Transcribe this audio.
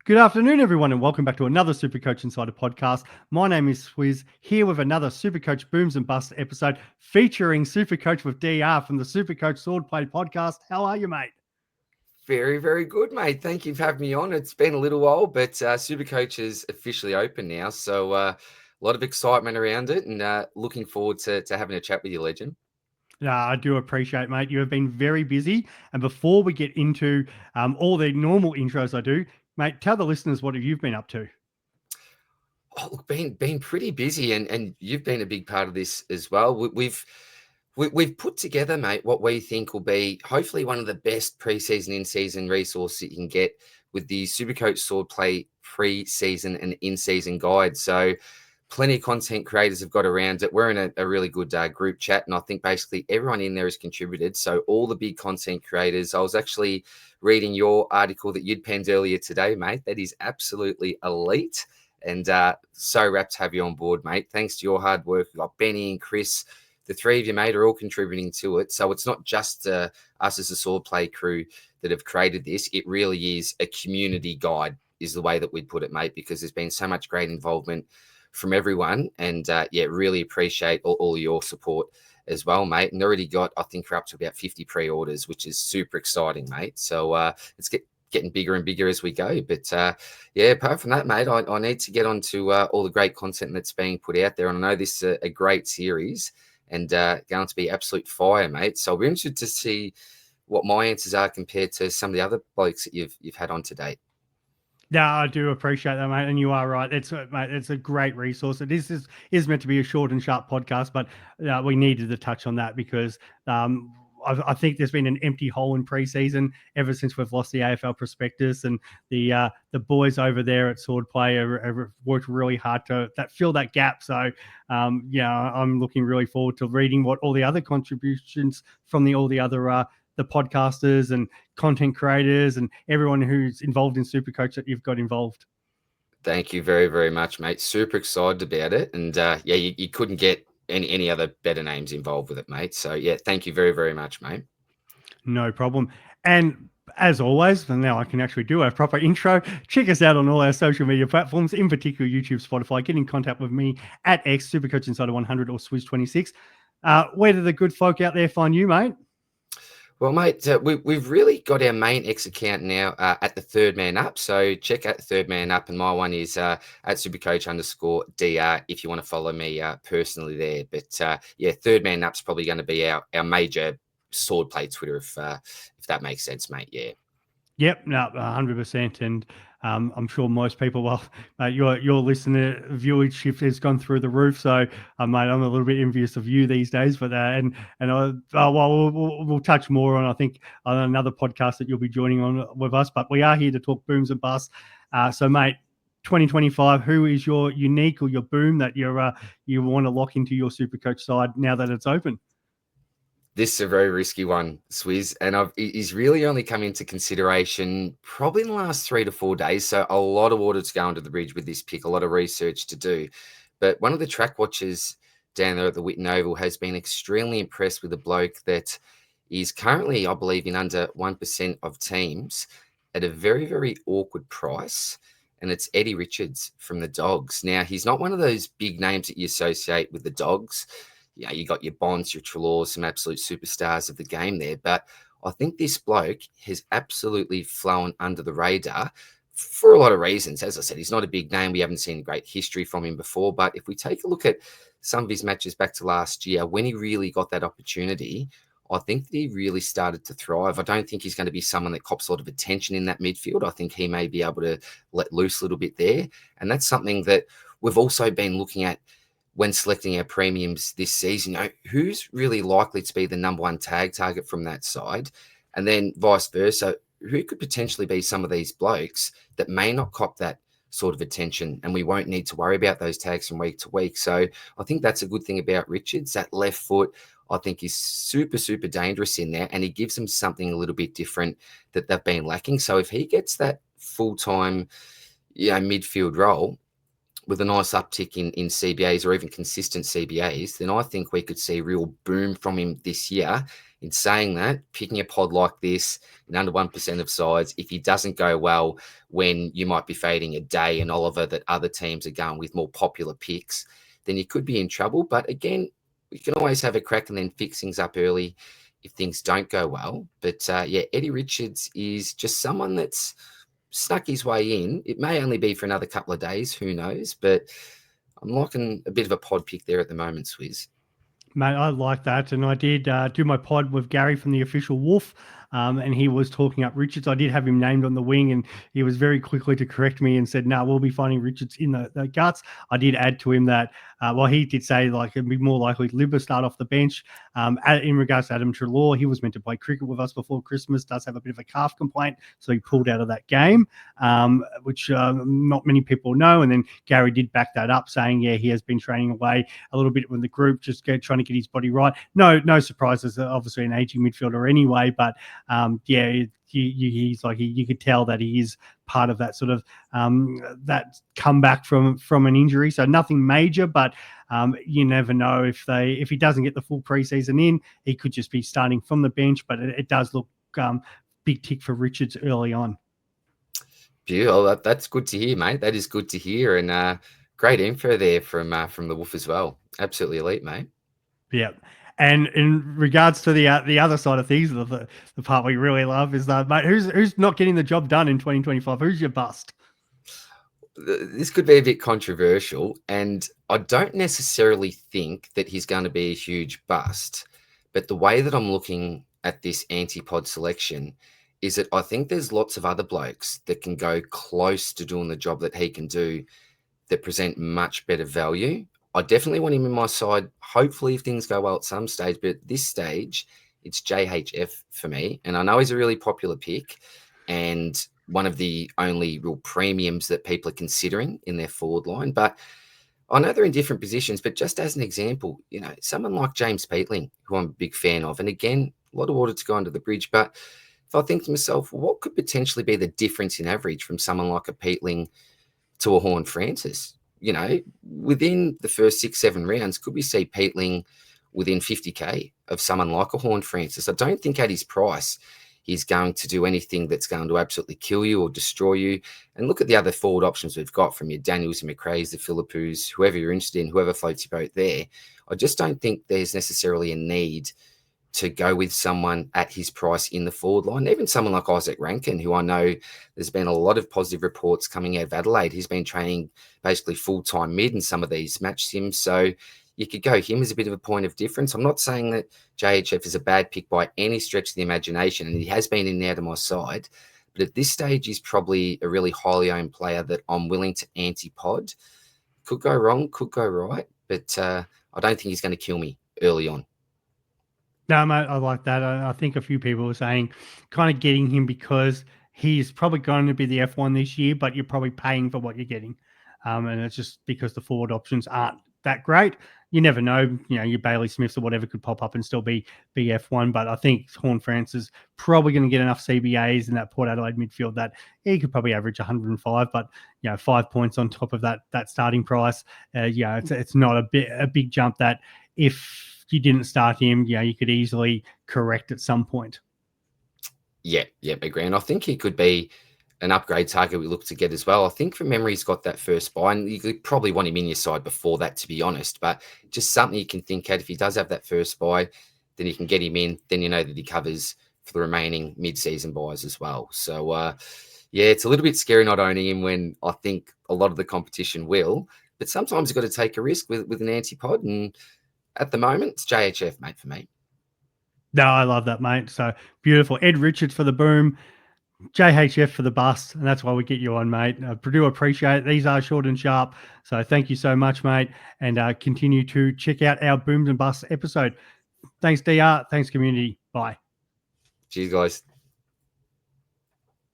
Good afternoon, everyone, and welcome back to another Supercoach Insider podcast. My name is Swizz, here with another Supercoach Booms and Bust episode featuring Supercoach with DR from the Supercoach Swordplay Podcast. How are you, mate? Very, very good, mate. Thank you for having me on. It's been a little while, but Supercoach is officially open now. So a lot of excitement around it and looking forward to having a chat with you, legend. I do appreciate, mate. You have been very busy. And before we get into all the normal intros I do, mate, tell the listeners what you've been up to. Oh, look, been pretty busy, and you've been a big part of this as well. We've put together, mate, what we think will be hopefully one of the best preseason, in-season resources that you can get with the Supercoach Swordplay pre-season and in-season guide. So plenty of content creators have got around it. We're in a really good group chat, and I think basically everyone in there has contributed. So all the big content creators, I was actually reading your article that you'd penned earlier today, mate. That is absolutely elite. And so rapt to have you on board, mate. Thanks to your hard work. We've got Benny and Chris. The three of you, mate, are all contributing to it. So it's not just us as a swordplay crew that have created this. It really is a community guide is the way that we'd put it, mate, because there's been so much great involvement from everyone. And, really appreciate all your support as well, mate. And already got, I think we're up to about 50 pre-orders, which is super exciting, mate. So it's getting bigger and bigger as we go. But apart from that, mate, I need to get on to all the great content that's being put out there. And I know this is a great series and going to be absolute fire, mate. So I'll be interested to see what my answers are compared to some of the other blokes that you've had on to date. Yeah, I do appreciate that, mate, and you are right. It's a great resource. It is meant to be a short and sharp podcast, but we needed to touch on that because I think there's been an empty hole in preseason ever since we've lost the AFL prospectus, and the boys over there at Swordplay have worked really hard to fill that gap. So I'm looking really forward to reading what all the other contributions from all the other the podcasters and content creators and everyone who's involved in Supercoach that you've got involved. Thank you very, very much, mate. Super excited about it. And you couldn't get any other better names involved with it, mate. So thank you very, very much, mate. No problem. And as always, and now I can actually do a proper intro, check us out on all our social media platforms, in particular YouTube, Spotify. Get in contact with me at X, Supercoach Insider 100 or Swizz26. Where do the good folk out there find you, mate? Well, mate, we've really got our main X account now at the Third Man Up. So check out the Third Man Up, and my one is at Supercoach_DR if you want to follow me personally there. But Third Man Up's probably going to be our major swordplay Twitter if that makes sense, mate. Yeah. Yep, no, 100%. And I'm sure most people, your listener viewership has gone through the roof. So, mate, I'm a little bit envious of you these days. But we'll touch more on, I think, on another podcast that you'll be joining on with us. But we are here to talk booms and busts. So, mate, 2025, who is your unique or your boom that you want to lock into your Supercoach side now that it's open? This is a very risky one, Swizz, and he's really only come into consideration probably in the last 3 to 4 days. So a lot of water to go under the bridge with this pick, a lot of research to do. But one of the track watchers down there at the Whitten Oval has been extremely impressed with a bloke that is currently, I believe, in under 1% of teams at a very, very awkward price. And it's Eddie Richards from the Dogs. Now, he's not one of those big names that you associate with the Dogs. You got your Bonds, your Treloars, some absolute superstars of the game there. But I think this bloke has absolutely flown under the radar for a lot of reasons. As I said, he's not a big name. We haven't seen great history from him before. But if we take a look at some of his matches back to last year, when he really got that opportunity, I think that he really started to thrive. I don't think he's going to be someone that cops a lot of attention in that midfield. I think he may be able to let loose a little bit there. And that's something that we've also been looking at when selecting our premiums this season. Who's really likely to be the number one tag target from that side? And then vice versa, who could potentially be some of these blokes that may not cop that sort of attention, and we won't need to worry about those tags from week to week. So I think that's a good thing about Richards. That left foot, I think, is super, super dangerous in there, and he gives them something a little bit different that they've been lacking. So if he gets that full-time midfield role, with a nice uptick in CBAs or even consistent CBAs, then I think we could see a real boom from him this year In saying that, picking a pod like this in under 1% of sides, if he doesn't go well when you might be fading a Day and Oliver that other teams are going with more popular picks, then you could be in trouble. But again, you can always have a crack and then fix things up early if things don't go well. But yeah, Eddie Richards is just someone that's snuck his way in. It may only be for another couple of days, who knows? But I'm liking a bit of a pod pick there at the moment, Swizz. Mate, I like that. And I did do my pod with Gary from the Official Wolf, and he was talking up Richards. I did have him named on the wing, and he was very quickly to correct me and said, no, we'll be finding Richards in the guts. I did add to him that, well, he did say like it'd be more likely Libba start off the bench. In regards to Adam Treloar, he was meant to play cricket with us before Christmas, does have a bit of a calf complaint, so he pulled out of that game, which not many people know. And then Gary did back that up, saying, yeah, he has been training away a little bit with the group, just trying to get his body right. No surprises, obviously an aging midfielder anyway, but yeah, he's like, you could tell that he is part of that sort of that comeback from an injury. So nothing major, but you never know if he doesn't get the full preseason in, he could just be starting from the bench. But it does look big tick for Richards early on. Beautiful. That's good to hear, mate. That is good to hear, and great info there from the Wolf as well. Absolutely elite, mate. Yeah. And in regards to the other side of things, the part we really love is that, mate, who's not getting the job done in 2025? Who's your bust? This could be a bit controversial, and I don't necessarily think that he's going to be a huge bust. But the way that I'm looking at this anti-pod selection is that I think there's lots of other blokes that can go close to doing the job that he can do that present much better value. I definitely want him in my side, hopefully if things go well at some stage. But at this stage, it's JHF for me. And I know he's a really popular pick and one of the only real premiums that people are considering in their forward line. But I know they're in different positions. But just as an example, someone like James Peatling, who I'm a big fan of, and again, a lot of water to go under the bridge. But if I think to myself, what could potentially be the difference in average from someone like a Peatling to a Horn Francis? Within the first 6-7 rounds, could we see Peatling within 50K of someone like a Horn Francis? I don't think at his price he's going to do anything that's going to absolutely kill you or destroy you. And look at the other forward options we've got from your Daniels and McRae's, the Philippus, whoever you're interested in, whoever floats your boat there. I just don't think there's necessarily a need to go with someone at his price in the forward line. Even someone like Isaac Rankin, who I know there's been a lot of positive reports coming out of Adelaide. He's been training basically full-time mid in some of these match sims. So you could go him as a bit of a point of difference. I'm not saying that JHF is a bad pick by any stretch of the imagination, and he has been in and out of my side. But at this stage, he's probably a really highly owned player that I'm willing to anti-pod. Could go wrong, could go right, but I don't think he's going to kill me early on. No, mate, I like that. I think a few people were saying kind of getting him because he's probably going to be the F1 this year, but you're probably paying for what you're getting. And it's just because the forward options aren't that great. You never know, your Bailey Smiths or whatever could pop up and still be F1. But I think Horn Francis is probably going to get enough CBAs in that Port Adelaide midfield that he could probably average 105. But 5 points on top of that starting price, it's not a big jump that if you didn't start him, you could easily correct at some point. Yeah, agree. And I think he could be an upgrade target we look to get as well. I think from memory, he's got that first buy, and you could probably want him in your side before that, to be honest. But just something you can think at. If he does have that first buy, then you can get him in. Then you know that he covers for the remaining mid-season buys as well. So, it's a little bit scary not owning him when I think a lot of the competition will. But sometimes you've got to take a risk with an anti-pod, and at the moment, it's JHF, mate, for me. No, I love that, mate. So beautiful. Ed Richards for the boom, JHF for the bust, and that's why we get you on, mate. I do appreciate it. These are short and sharp, so thank you so much, mate, and continue to check out our Booms and Busts episode. Thanks, DR. Thanks, community. Bye. Cheers, guys.